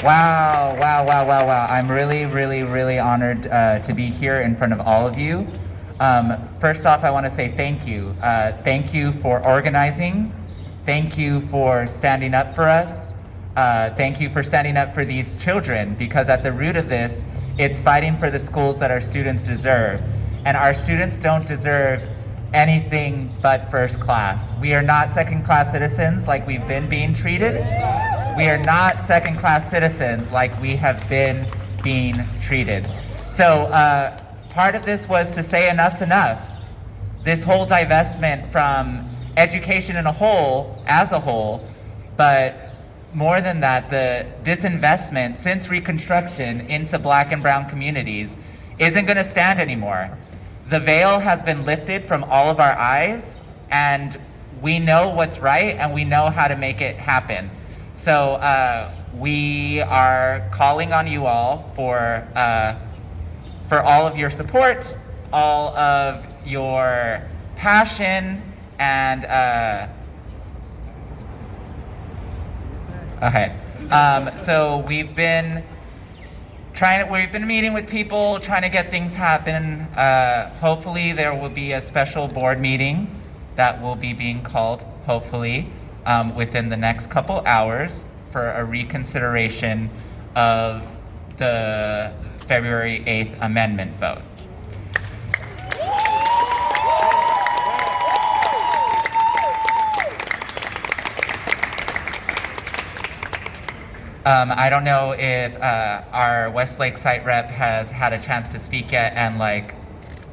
Wow, wow, wow, wow, wow. I'm really, really, really honored to be here in front of all of you. First off, I want to say thank you. Thank you for organizing. Thank you for standing up for us. Thank you for standing up for these children, because at the root of this, it's fighting for the schools that our students deserve. And our students don't deserve anything but first class. We are not second class citizens like we've been being treated. We are not second class citizens like we have been being treated. So part of this was to say enough's enough. This whole divestment from education as a whole, but more than that, the disinvestment since Reconstruction into Black and brown communities isn't going to stand anymore. The veil has been lifted from all of our eyes, and we know what's right and we know how to make it happen. So we are calling on you all for all of your support, all of your passion, and okay. So we've been meeting with people, trying to get things happen. Hopefully there will be a special board meeting that will be being called, hopefully, within the next couple hours for a reconsideration of the February 8th amendment vote. I don't know if our Westlake site rep has had a chance to speak yet and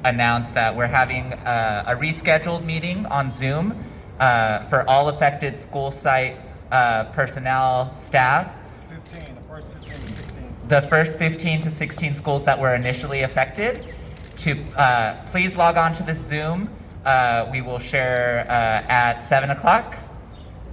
announce that we're having a rescheduled meeting on Zoom for all affected school site personnel, staff. The first 15 to 16 schools that were initially affected. To please log on to this Zoom. We will share at 7 o'clock,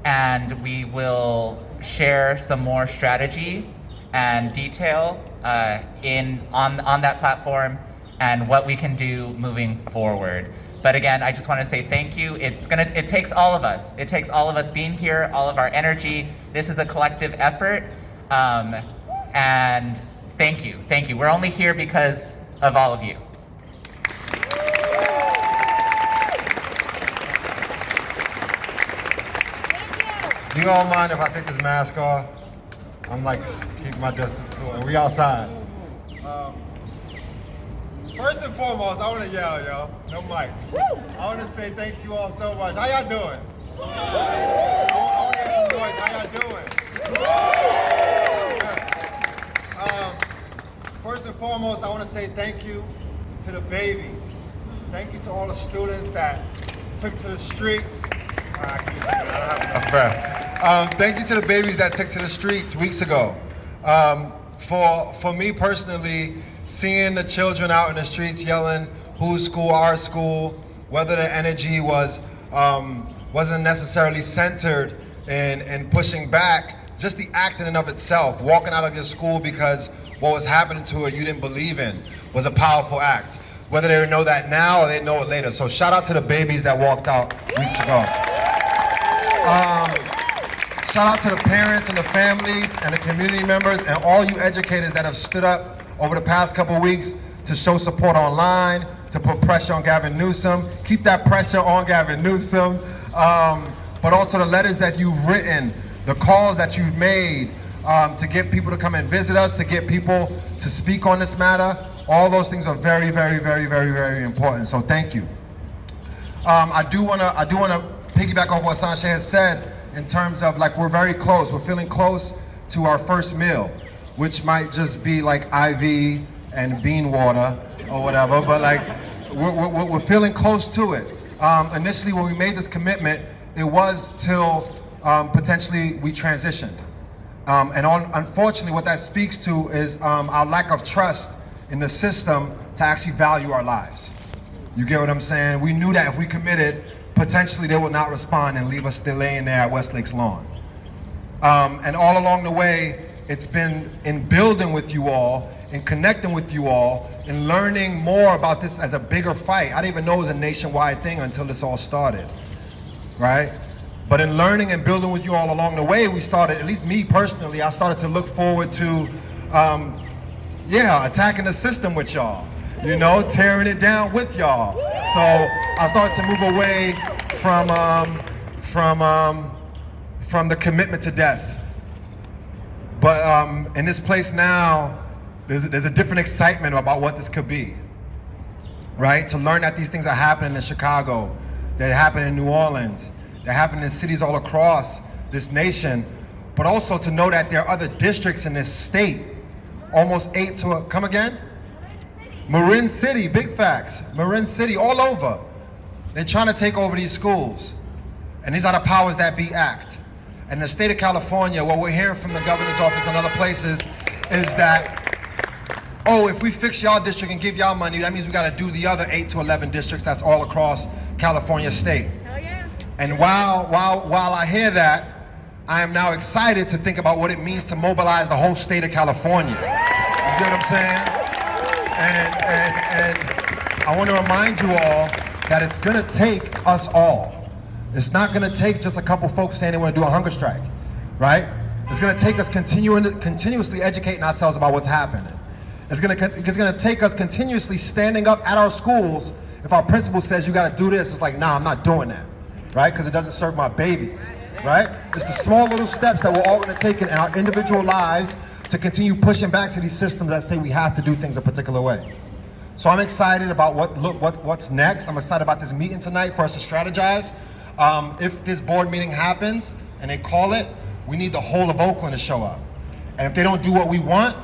and we will share some more strategy and detail on that platform and what we can do moving forward. But again, I just want to say thank you. It takes all of us. It takes all of us being here, all of our energy. This is a collective effort, and thank you, thank you. We're only here because of all of you. Do you all mind if I take this mask off? I'm keeping my distance. Cool. We outside. First and foremost, I want to yell, yo. No mic. I want to say thank you all so much. How y'all doing? I want to hear some noise. How y'all doing? First and foremost, I want to say thank you to the babies. Thank you to all the students that took to the streets. I can't say that. I don't have enough breath. Thank you to the babies that took to the streets weeks ago. For me personally, seeing the children out in the streets yelling, whose school, our school, whether the energy wasn't necessarily centered in pushing back, just the act in and of itself, walking out of your school because what was happening to it you didn't believe in, was a powerful act. Whether they know that now or they know it later. So shout out to the babies that walked out weeks ago. Shout out to the parents and the families and the community members and all you educators that have stood up over the past couple weeks to show support online, to put pressure on Gavin Newsom. Keep that pressure on Gavin Newsom. But also the letters that you've written, the calls that you've made to get people to come and visit us, to get people to speak on this matter. All those things are very, very, very, very, very important. So thank you. I do wanna piggyback off what Sanjay has said in terms of we're very close. We're feeling close to our first meal, which might just be IV and bean water or whatever, but we're feeling close to it. Initially, when we made this commitment, it was till potentially we transitioned. Unfortunately, what that speaks to is our lack of trust in the system to actually value our lives. You get what I'm saying? We knew that if we committed, potentially they would not respond and leave us still laying there at Westlake's lawn. And all along the way, it's been in building with you all, in connecting with you all, in learning more about this as a bigger fight. I didn't even know it was a nationwide thing until this all started, right? But in learning and building with you all along the way, we started, at least me personally, I started to look forward to, attacking the system with y'all, tearing it down with y'all. So I started to move away from the commitment to death. But in this place now, there's a different excitement about what this could be, right? To learn that these things are happening in Chicago, that happen in New Orleans, that happen in cities all across this nation, but also to know that there are other districts in this state, almost 8 to come again? Marin City, big facts. Marin City, all over. They're trying to take over these schools. And these are the Powers That Be Act. And the state of California, what we're hearing from the governor's office and other places is that, if we fix y'all district and give y'all money, that means we gotta do the other 8 to 11 districts that's all across California state. Hell yeah. And while I hear that, I am now excited to think about what it means to mobilize the whole state of California. You get what I'm saying? And I want to remind you all that it's gonna take us all. It's not gonna take just a couple folks saying they want to do a hunger strike, right? It's gonna take us continuously educating ourselves about what's happening. It's gonna take us continuously standing up at our schools. If our principal says you gotta do this, it's like, nah, I'm not doing that, right? Because it doesn't serve my babies, right? It's the small little steps that we're all gonna take in our individual lives to continue pushing back to these systems that say we have to do things a particular way. So I'm excited about what's next. I'm excited about this meeting tonight for us to strategize. If this board meeting happens and they call it, we need the whole of Oakland to show up. And if they don't do what we want,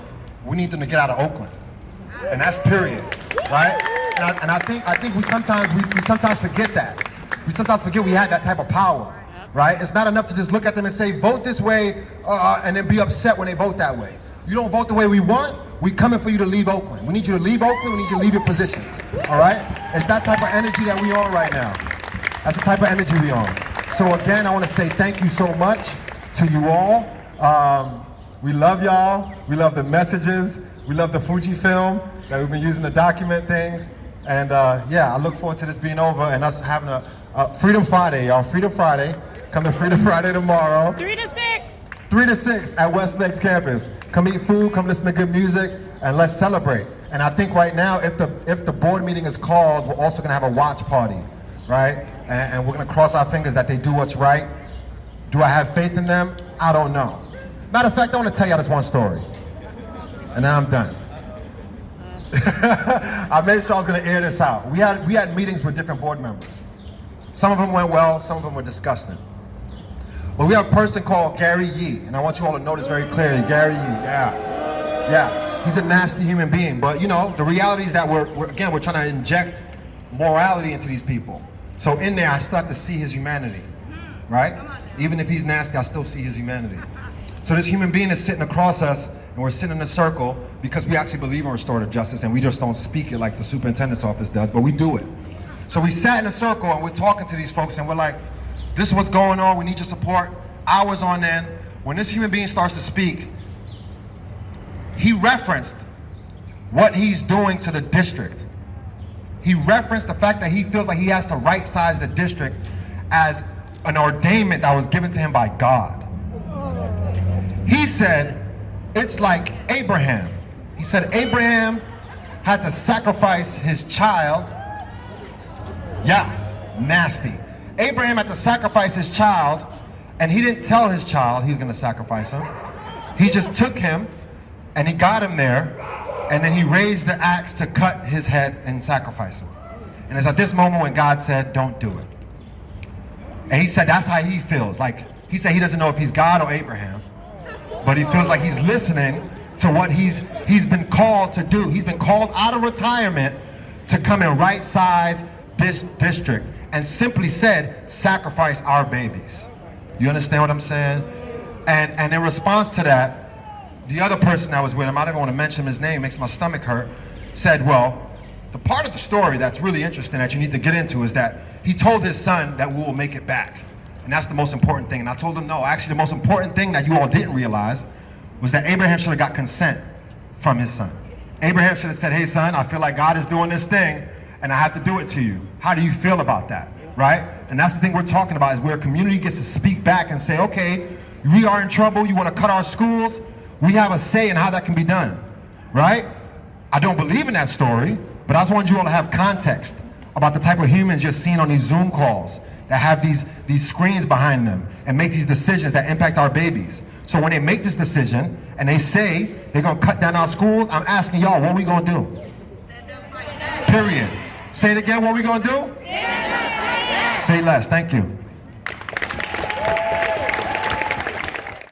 we need them to get out of Oakland. And that's period, right? And I think we sometimes forget that. We sometimes forget we had that type of power, right? It's not enough to just look at them and say, vote this way, and then be upset when they vote that way. You don't vote the way we want, we coming for you to leave Oakland. We need you to leave Oakland, we need you to leave your positions, all right? It's that type of energy that we on right now. That's the type of energy we on. So again, I want to say thank you so much to you all. We love y'all, we love the messages, we love the Fuji film that we've been using to document things. And I look forward to this being over and us having a Freedom Friday, y'all. Freedom Friday. Come to Freedom Friday tomorrow. 3 to 6. 3 to 6 at West Lakes campus. Come eat food, come listen to good music, and let's celebrate. And I think right now, if the board meeting is called, we're also gonna have a watch party, right? And we're gonna cross our fingers that they do what's right. Do I have faith in them? I don't know. Matter of fact, I wanna tell y'all this one story. And then I'm done. I made sure I was gonna air this out. We had meetings with different board members. Some of them went well, some of them were disgusting. But we have a person called Gary Yee, and I want you all to know this very clearly. Gary Yee, yeah. He's a nasty human being, but the reality is that we're trying to inject morality into these people. So in there, I start to see his humanity, right? Even if he's nasty, I still see his humanity. So this human being is sitting across us, and we're sitting in a circle because we actually believe in restorative justice, and we just don't speak it like the superintendent's office does, but we do it. So we sat in a circle, and we're talking to these folks, and we're like, this is what's going on, we need your support. Hours on end, when this human being starts to speak, he referenced what he's doing to the district. He referenced the fact that he feels like he has to right-size the district as an ordainment that was given to him by God. He said, it's like Abraham. He said Abraham had to sacrifice his child. Yeah, nasty. Abraham had to sacrifice his child, and he didn't tell his child he was gonna sacrifice him. He just took him, and he got him there, and then he raised the axe to cut his head and sacrifice him. And it's at this moment when God said, don't do it. And he said that's how he feels. Like, he said he doesn't know if he's God or Abraham, but he feels like he's listening to what he's been called to do. He's been called out of retirement to come and right-size this district, and simply said, sacrifice our babies. You understand what I'm saying? And in response to that, the other person that was with him, I don't even want to mention his name, makes my stomach hurt, said, well, the part of the story that's really interesting that you need to get into is that he told his son that we will make it back. And that's the most important thing. And I told him, no, actually the most important thing that you all didn't realize was that Abraham should have got consent from his son. Abraham should have said, hey son, I feel like God is doing this thing and I have to do it to you. How do you feel about that, right? And that's the thing we're talking about, is where a community gets to speak back and say, okay, we are in trouble, you want to cut our schools, we have a say in how that can be done, right? I don't believe in that story, but I just want you all to have context about the type of humans you're seeing on these Zoom calls that have these screens behind them and make these decisions that impact our babies. So when they make this decision and they say they're gonna cut down our schools, I'm asking y'all, what are we gonna do? Period. Say it again, what are we gonna do? Say less, thank you.